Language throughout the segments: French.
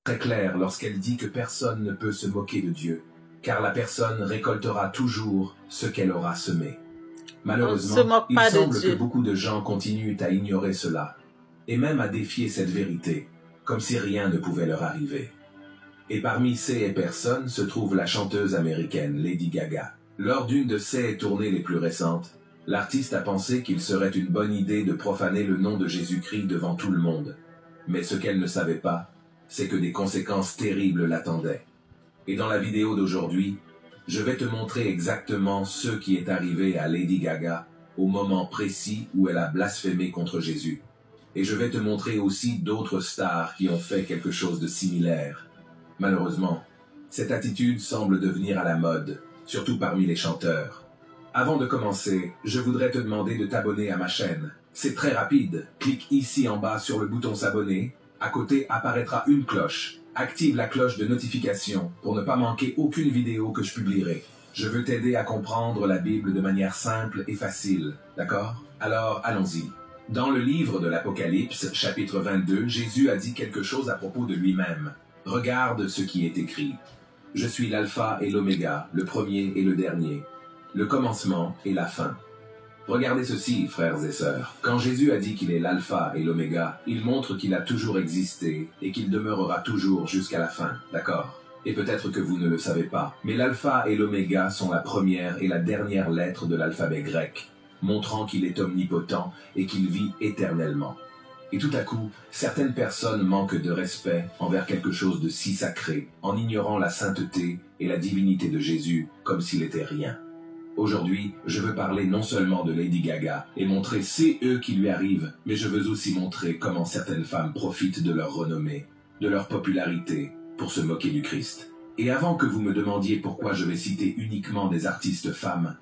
très claire lorsqu'elle dit que personne ne peut se moquer de Dieu, car la personne récoltera toujours ce qu'elle aura semé. Malheureusement, il semble que beaucoup de gens continuent à ignorer cela, et même à défier cette vérité, comme si rien ne pouvait leur arriver. Et parmi ces personnes se trouve la chanteuse américaine Lady Gaga. Lors d'une de ses tournées les plus récentes, l'artiste a pensé qu'il serait une bonne idée de profaner le nom de Jésus-Christ devant tout le monde. Mais ce qu'elle ne savait pas, c'est que des conséquences terribles l'attendaient. Et dans la vidéo d'aujourd'hui, je vais te montrer exactement ce qui est arrivé à Lady Gaga au moment précis où elle a blasphémé contre Jésus. Et je vais te montrer aussi d'autres stars qui ont fait quelque chose de similaire. Malheureusement, cette attitude semble devenir à la mode, surtout parmi les chanteurs. Avant de commencer, je voudrais te demander de t'abonner à ma chaîne. C'est très rapide. Clique ici en bas sur le bouton s'abonner. À côté apparaîtra une cloche. Active la cloche de notification pour ne pas manquer aucune vidéo que je publierai. Je veux t'aider à comprendre la Bible de manière simple et facile, d'accord? Alors, allons-y. Dans le livre de l'Apocalypse, chapitre 22, Jésus a dit quelque chose à propos de lui-même. Regarde ce qui est écrit. Je suis l'alpha et l'oméga, le premier et le dernier, le commencement et la fin. Regardez ceci, frères et sœurs. Quand Jésus a dit qu'il est l'alpha et l'oméga, il montre qu'il a toujours existé et qu'il demeurera toujours jusqu'à la fin, d'accord? Et peut-être que vous ne le savez pas, mais l'alpha et l'oméga sont la première et la dernière lettre de l'alphabet grec, montrant qu'il est omnipotent et qu'il vit éternellement. Et tout à coup, certaines personnes manquent de respect envers quelque chose de si sacré, en ignorant la sainteté et la divinité de Jésus comme s'il était rien. Aujourd'hui, je veux parler non seulement de Lady Gaga et montrer c'est eux qui lui arrivent, mais je veux aussi montrer comment certaines femmes profitent de leur renommée, de leur popularité, pour se moquer du Christ. Et avant que vous me demandiez pourquoi je vais citer uniquement des artistes femmes,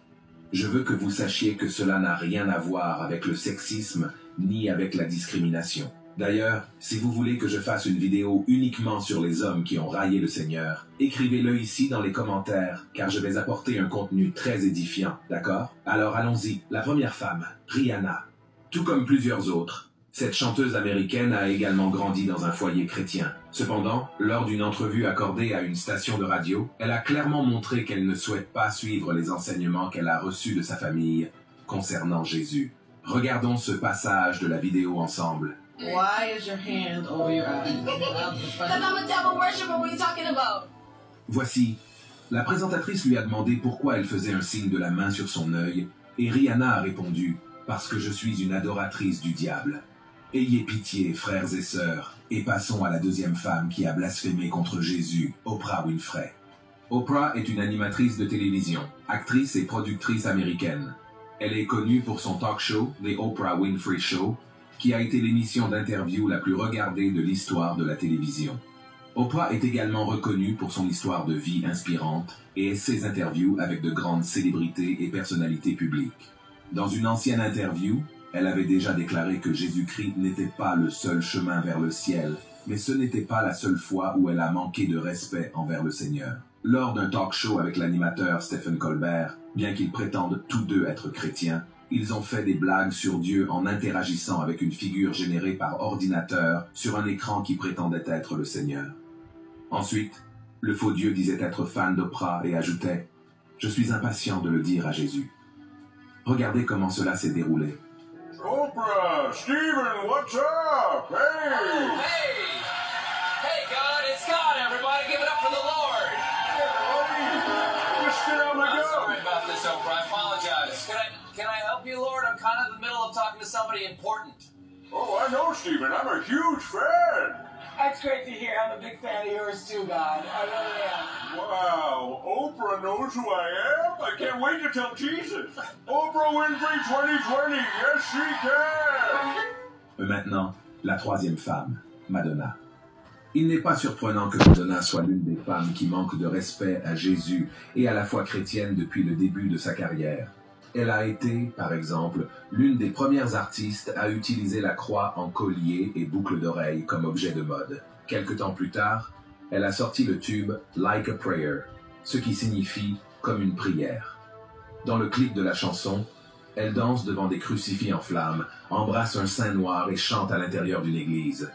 je veux que vous sachiez que cela n'a rien à voir avec le sexisme ni avec la discrimination. D'ailleurs, si vous voulez que je fasse une vidéo uniquement sur les hommes qui ont raillé le Seigneur, écrivez-le ici dans les commentaires, car je vais apporter un contenu très édifiant, d'accord? Alors allons-y. La première femme, Rihanna. Tout comme plusieurs autres, cette chanteuse américaine a également grandi dans un foyer chrétien. Cependant, lors d'une entrevue accordée à une station de radio, elle a clairement montré qu'elle ne souhaite pas suivre les enseignements qu'elle a reçus de sa famille concernant Jésus. Regardons ce passage de la vidéo ensemble. Why is your hand over your eyes? Because I'm a devil worshiper, what are you talking about? Voici, la présentatrice lui a demandé pourquoi elle faisait un signe de la main sur son œil, et Rihanna a répondu « Parce que je suis une adoratrice du diable ». Ayez pitié, frères et sœurs, et passons à la deuxième femme qui a blasphémé contre Jésus, Oprah Winfrey. Oprah est une animatrice de télévision, actrice et productrice américaine. Elle est connue pour son talk show, The Oprah Winfrey Show, qui a été l'émission d'interview la plus regardée de l'histoire de la télévision. Oprah est également reconnue pour son histoire de vie inspirante et ses interviews avec de grandes célébrités et personnalités publiques. Dans une ancienne interview, elle avait déjà déclaré que Jésus-Christ n'était pas le seul chemin vers le ciel, mais ce n'était pas la seule fois où elle a manqué de respect envers le Seigneur. Lors d'un talk show avec l'animateur Stephen Colbert, bien qu'ils prétendent tous deux être chrétiens, ils ont fait des blagues sur Dieu en interagissant avec une figure générée par ordinateur sur un écran qui prétendait être le Seigneur. Ensuite, le faux Dieu disait être fan d'Oprah et ajoutait « Je suis impatient de le dire à Jésus ». Regardez comment cela s'est déroulé. Oprah, Stephen, what's up? Hey! Oh, hey! Hey, God, it's God, everybody. Give it up for the Lord. Hey, just stay on the I'm go. sorry about this, Oprah. I apologize. Can I help you, Lord? I'm kind of in the middle of talking to somebody important. Oh, I know, Stephen. I'm a huge fan. That's great to hear. I'm a big fan of yours too, God. I really am. Wow, Oprah knows who I am? I can't wait to tell Jesus. Oprah Winfrey 2020, yes she can! Maintenant, la troisième femme, Madonna. Il n'est pas surprenant que Madonna soit l'une des femmes qui manquent de respect à Jésus et à la foi chrétienne depuis le début de sa carrière. Elle a été, par exemple, l'une des premières artistes à utiliser la croix en collier et boucle d'oreille comme objet de mode. Quelque temps plus tard, elle a sorti le tube « Like a Prayer », ce qui signifie « comme une prière ». Dans le clip de la chanson, elle danse devant des crucifix en flammes, embrasse un saint noir et chante à l'intérieur d'une église.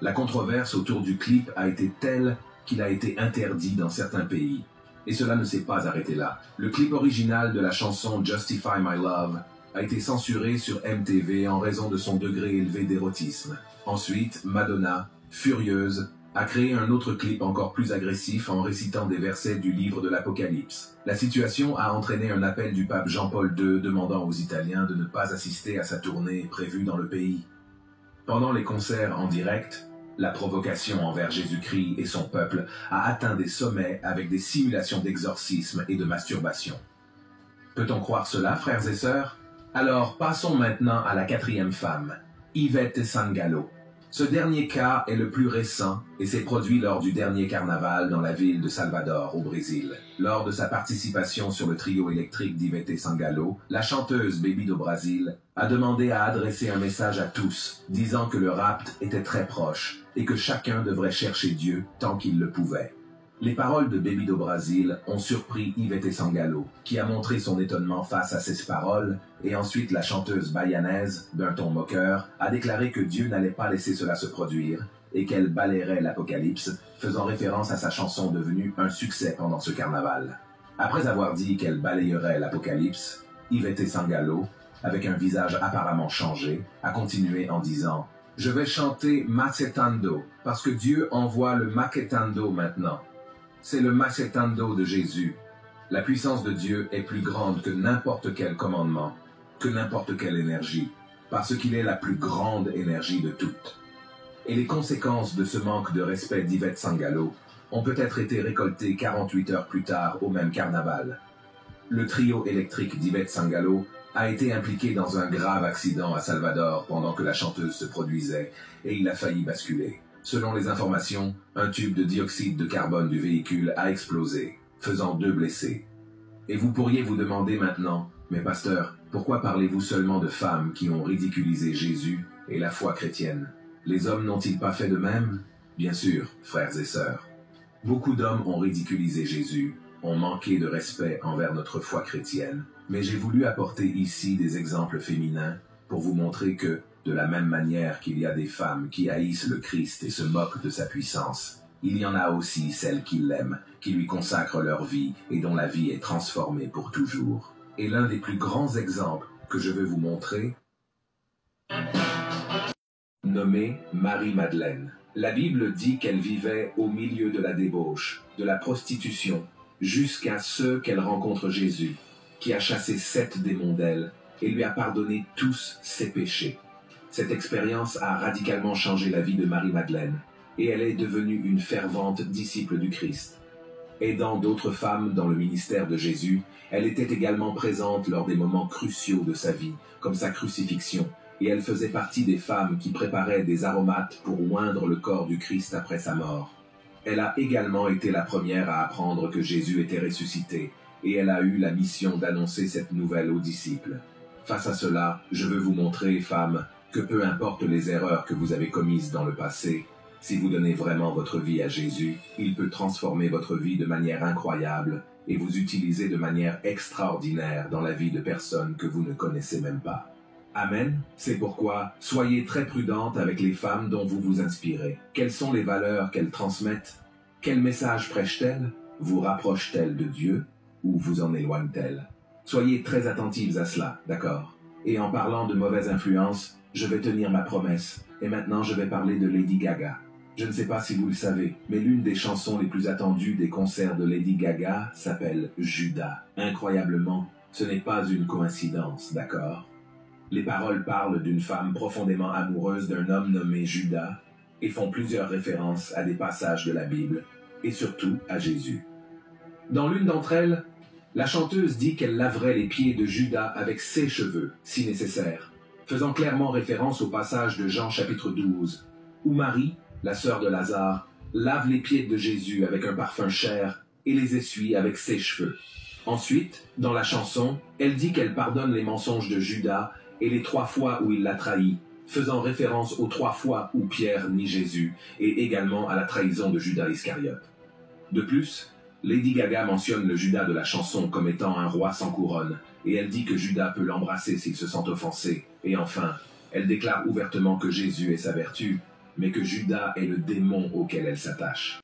La controverse autour du clip a été telle qu'il a été interdit dans certains pays. Et cela ne s'est pas arrêté là. Le clip original de la chanson Justify My Love a été censuré sur MTV en raison de son degré élevé d'érotisme. Ensuite, Madonna, furieuse, a créé un autre clip encore plus agressif en récitant des versets du livre de l'Apocalypse. La situation a entraîné un appel du pape Jean-Paul II demandant aux Italiens de ne pas assister à sa tournée prévue dans le pays. Pendant les concerts en direct, la provocation envers Jésus-Christ et son peuple a atteint des sommets avec des simulations d'exorcisme et de masturbation. Peut-on croire cela, frères et sœurs? Alors, passons maintenant à la quatrième femme, Ivete Sangalo. Ce dernier cas est le plus récent et s'est produit lors du dernier carnaval dans la ville de Salvador, au Brésil. Lors de sa participation sur le trio électrique d'Ivete Sangalo, la chanteuse Baby do Brasil a demandé à adresser un message à tous, disant que le rapt était très proche et que chacun devrait chercher Dieu tant qu'il le pouvait. Les paroles de Baby do Brasil ont surpris Ivete Sangalo, qui a montré son étonnement face à ces paroles, et ensuite la chanteuse bayanaise, d'un ton moqueur, a déclaré que Dieu n'allait pas laisser cela se produire, et qu'elle balayerait l'Apocalypse, faisant référence à sa chanson devenue un succès pendant ce carnaval. Après avoir dit qu'elle balayerait l'Apocalypse, Ivete Sangalo, avec un visage apparemment changé, a continué en disant « Je vais chanter Macetando, parce que Dieu envoie le Maquetando maintenant. C'est le Macetando de Jésus. La puissance de Dieu est plus grande que n'importe quel commandement, que n'importe quelle énergie, parce qu'il est la plus grande énergie de toutes. » Et les conséquences de ce manque de respect d'Ivete Sangalo ont peut-être été récoltées 48 heures plus tard au même carnaval. Le trio électrique d'Ivete Sangalo a été impliqué dans un grave accident à Salvador pendant que la chanteuse se produisait et il a failli basculer. Selon les informations, un tube de dioxyde de carbone du véhicule a explosé, faisant 2 blessés. Et vous pourriez vous demander maintenant, mais pasteur, pourquoi parlez-vous seulement de femmes qui ont ridiculisé Jésus et la foi chrétienne? Les hommes n'ont-ils pas fait de même? Bien sûr, frères et sœurs. Beaucoup d'hommes ont ridiculisé Jésus, ont manqué de respect envers notre foi chrétienne, mais j'ai voulu apporter ici des exemples féminins pour vous montrer que, de la même manière qu'il y a des femmes qui haïssent le Christ et se moquent de sa puissance, il y en a aussi celles qui l'aiment, qui lui consacrent leur vie et dont la vie est transformée pour toujours. Et l'un des plus grands exemples que je veux vous montrer, nommé Marie-Madeleine. La Bible dit qu'elle vivait au milieu de la débauche, de la prostitution, jusqu'à ce qu'elle rencontre Jésus, qui a chassé 7 démons d'elle et lui a pardonné tous ses péchés. Cette expérience a radicalement changé la vie de Marie-Madeleine, et elle est devenue une fervente disciple du Christ. Aidant d'autres femmes dans le ministère de Jésus, elle était également présente lors des moments cruciaux de sa vie, comme sa crucifixion, et elle faisait partie des femmes qui préparaient des aromates pour oindre le corps du Christ après sa mort. Elle a également été la première à apprendre que Jésus était ressuscité, et elle a eu la mission d'annoncer cette nouvelle aux disciples. Face à cela, je veux vous montrer, femmes, que peu importe les erreurs que vous avez commises dans le passé, si vous donnez vraiment votre vie à Jésus, il peut transformer votre vie de manière incroyable et vous utiliser de manière extraordinaire dans la vie de personnes que vous ne connaissez même pas. Amen. C'est pourquoi, soyez très prudentes avec les femmes dont vous vous inspirez. Quelles sont les valeurs qu'elles transmettent? Quel message prêchent-elles? Vous rapprochent-elles de Dieu ou vous en éloignent-elles? Soyez très attentives à cela, d'accord? Et en parlant de mauvaise influence, je vais tenir ma promesse, et maintenant je vais parler de Lady Gaga. Je ne sais pas si vous le savez, mais l'une des chansons les plus attendues des concerts de Lady Gaga s'appelle Judas. Incroyablement, ce n'est pas une coïncidence, d'accord? Les paroles parlent d'une femme profondément amoureuse d'un homme nommé Judas, et font plusieurs références à des passages de la Bible, et surtout à Jésus. Dans l'une d'entre elles, la chanteuse dit qu'elle laverait les pieds de Judas avec ses cheveux, si nécessaire, faisant clairement référence au passage de Jean chapitre 12, où Marie, la sœur de Lazare, lave les pieds de Jésus avec un parfum cher et les essuie avec ses cheveux. Ensuite, dans la chanson, elle dit qu'elle pardonne les mensonges de Judas et les 3 fois où il l'a trahi, faisant référence aux 3 fois où Pierre nie Jésus et également à la trahison de Judas Iscariote. De plus, Lady Gaga mentionne le Judas de la chanson comme étant un roi sans couronne, et elle dit que Judas peut l'embrasser s'il se sent offensé. Et enfin, elle déclare ouvertement que Jésus est sa vertu, mais que Judas est le démon auquel elle s'attache.